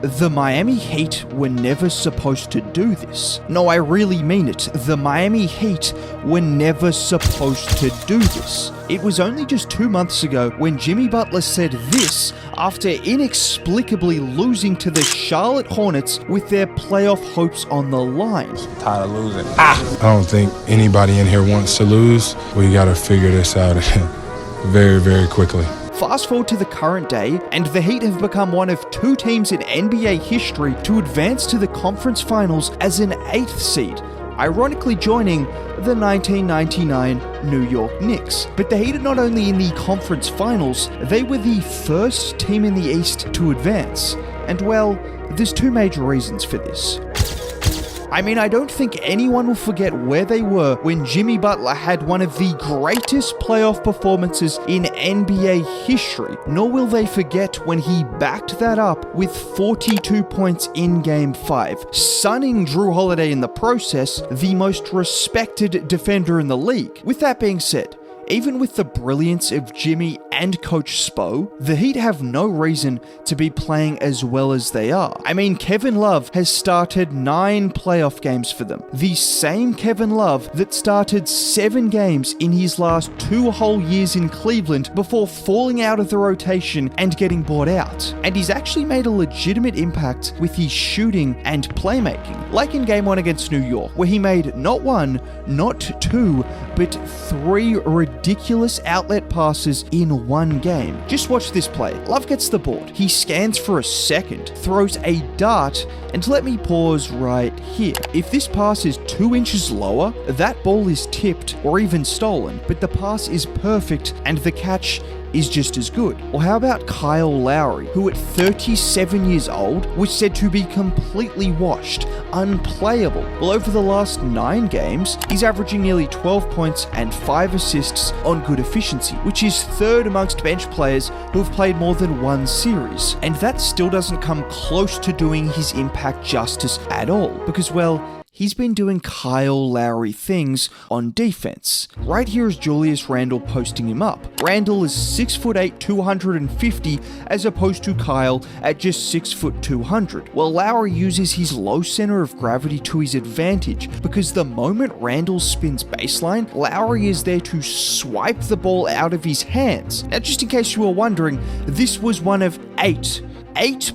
the Miami Heat were never supposed to do this. No, I really mean it. The Miami Heat were never supposed to do this. It was only just 2 months ago when Jimmy Butler said this after inexplicably losing to the Charlotte Hornets with their playoff hopes on the line. Tired of losing. I don't think anybody in here wants to lose. We got to figure this out very, very quickly. Fast forward to the current day, and the Heat have become one of 2 teams in NBA history to advance to the conference finals as an 8th seed, ironically joining the 1999 New York Knicks. But the Heat are not only in the conference finals, they were the first team in the East to advance. And well, there's 2 major reasons for this. I mean, I don't think anyone will forget where they were when Jimmy Butler had one of the greatest playoff performances in NBA history, nor will they forget when he backed that up with 42 points in Game 5, sunning Jrue Holiday in the process, the most respected defender in the league. With that being said, even with the brilliance of Jimmy and Coach Spo, the Heat have no reason to be playing as well as they are. I mean, Kevin Love has started 9 playoff games for them. The same Kevin Love that started 7 games in his last 2 whole years in Cleveland before falling out of the rotation and getting bought out. And he's actually made a legitimate impact with his shooting and playmaking, like in Game 1 against New York, where he made not 1, not 2, but 3 ridiculous outlet passes in 1 game. Just watch this play. Love gets the board. He scans for a second, throws a dart, and let me pause right here. If this pass is 2 inches lower, that ball is tipped or even stolen, but the pass is perfect and the catch is just as good. Or how about Kyle Lowry, who at 37 years old was said to be completely washed, unplayable. Well, over the last 9 games, he's averaging nearly 12 points and 5 assists on good efficiency, which is 3rd amongst bench players who have played more than 1 series. And that still doesn't come close to doing his impact justice at all, because, well, he's been doing Kyle Lowry things on defense. Right here is Julius Randle posting him up. Randle is 6'8", 250, as opposed to Kyle at just 6', 200. Well, Lowry uses his low center of gravity to his advantage, because the moment Randle spins baseline, Lowry is there to swipe the ball out of his hands. Now, just in case you were wondering, this was one of 8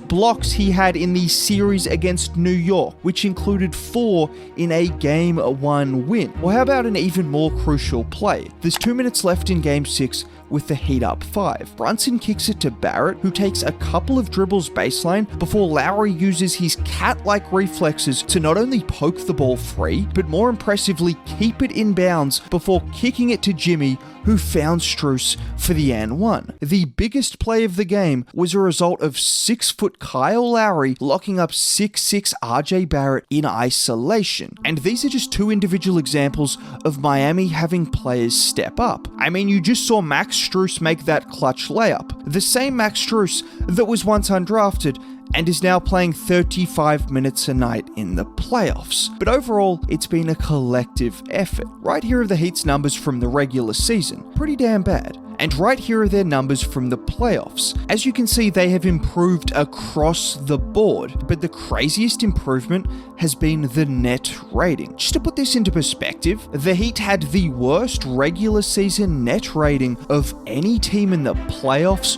blocks he had in the series against New York, which included 4 in a Game 1 win. Well, how about an even more crucial play? There's 2 minutes left in Game 6 with the Heat up 5. Brunson kicks it to Barrett, who takes a couple of dribbles baseline before Lowry uses his cat-like reflexes to not only poke the ball free, but more impressively keep it in bounds before kicking it to Jimmy, who found Strus for the and 1. The biggest play of the game was a result of 6' Kyle Lowry locking up 6'6" RJ Barrett in isolation. And these are just 2 individual examples of Miami having players step up. I mean, you just saw Max Strus make that clutch layup. The same Max Strus that was once undrafted and is now playing 35 minutes a night in the playoffs. But overall, it's been a collective effort. Right here are the Heat's numbers from the regular season. Pretty damn bad. And right here are their numbers from the playoffs. As you can see, they have improved across the board, but the craziest improvement has been the net rating. Just to put this into perspective, the Heat had the worst regular season net rating of any team in the playoffs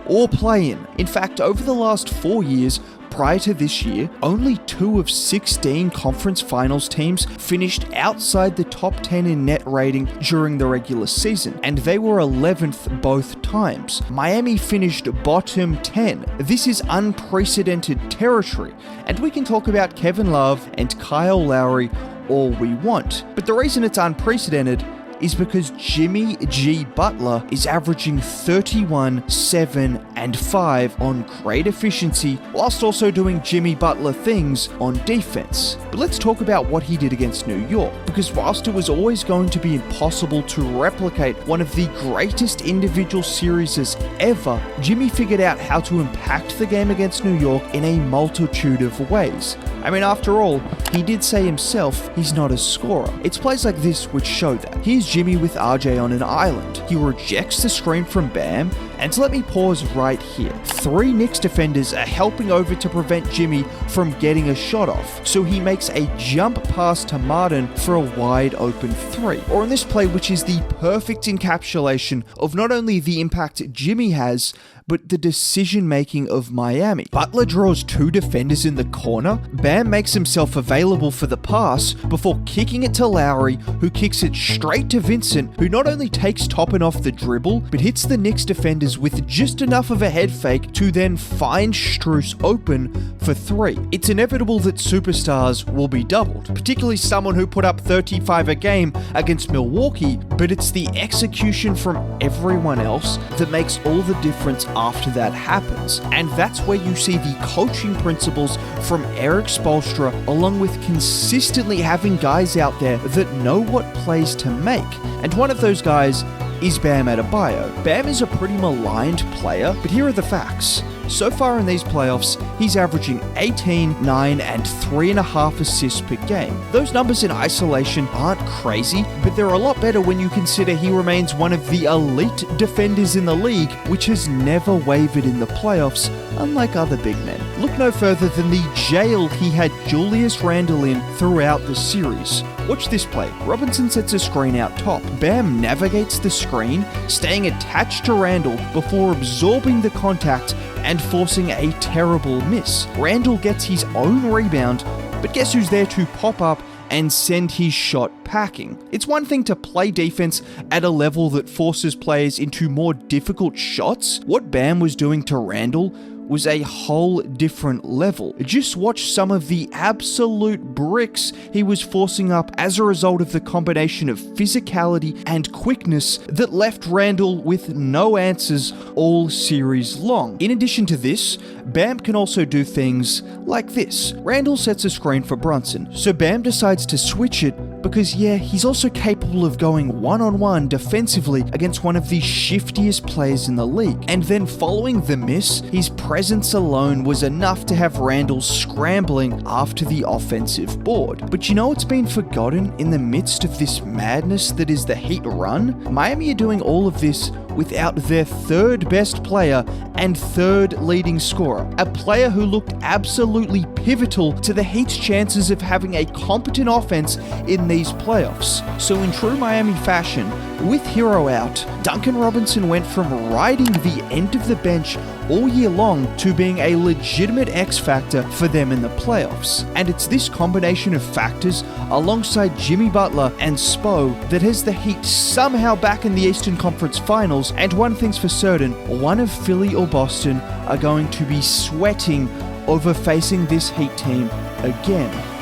or play-in. In fact, over the last 4 years, prior to this year, only 2 of 16 conference finals teams finished outside the top 10 in net rating during the regular season, and they were 11th both times. Miami finished bottom 10. This is unprecedented territory, and we can talk about Kevin Love and Kyle Lowry all we want, but the reason it's unprecedented is because Jimmy G. Butler is averaging 31, 7, and 5 on great efficiency, whilst also doing Jimmy Butler things on defense. But let's talk about what he did against New York, because whilst it was always going to be impossible to replicate one of the greatest individual series ever, Jimmy figured out how to impact the game against New York in a multitude of ways. I mean, after all, he did say himself he's not a scorer. It's plays like this which show that. Here's Jimmy with RJ on an island. He rejects the screen from Bam, and let me pause right here. 3 Knicks defenders are helping over to prevent Jimmy from getting a shot off, so he makes a jump pass to Martin for a wide open 3. Or in this play, which is the perfect encapsulation of not only the impact Jimmy has, but the decision-making of Miami. Butler draws 2 defenders in the corner, Bam makes himself available for the pass before kicking it to Lowry, who kicks it straight to Vincent, who not only takes Toppin off the dribble, but hits the Knicks defenders with just enough of a head fake to then find Strus open for 3. It's inevitable that superstars will be doubled, particularly someone who put up 35 a game against Milwaukee, but it's the execution from everyone else that makes all the difference after that happens. And that's where you see the coaching principles from Eric Spoelstra, along with consistently having guys out there that know what plays to make. And one of those guys is Bam Adebayo. Bam is a pretty maligned player, but here are the facts. So far in these playoffs, he's averaging 18, 9, and 3.5 assists per game. Those numbers in isolation aren't crazy, but they're a lot better when you consider he remains one of the elite defenders in the league, which has never wavered in the playoffs, unlike other big men. Look no further than the jail he had Julius Randle in throughout the series. Watch this play. Robinson sets a screen out top. Bam navigates the screen, staying attached to Randle before absorbing the contact and forcing a terrible miss. Randle gets his own rebound, but guess who's there to pop up and send his shot packing? It's one thing to play defense at a level that forces players into more difficult shots. What Bam was doing to Randle was a whole different level. Just watch some of the absolute bricks he was forcing up as a result of the combination of physicality and quickness that left Randle with no answers all series long. In addition to this, Bam can also do things like this. Randle sets a screen for Brunson, so Bam decides to switch it because, yeah, he's also capable of going one-on-one defensively against one of the shiftiest players in the league. And then following the miss, his presence alone was enough to have Randle scrambling after the offensive board. But you know what's been forgotten in the midst of this madness that is the Heat run? Miami are doing all of this without their 3rd best player and 3rd leading scorer, a player who looked absolutely pivotal to the Heat's chances of having a competent offense in these playoffs. So in true Miami fashion, with Hero out, Duncan Robinson went from riding the end of the bench all year long to being a legitimate X factor for them in the playoffs. And it's this combination of factors alongside Jimmy Butler and Spo that has the Heat somehow back in the Eastern Conference Finals. And one thing's for certain, one of Philly or Boston are going to be sweating over facing this Heat team again.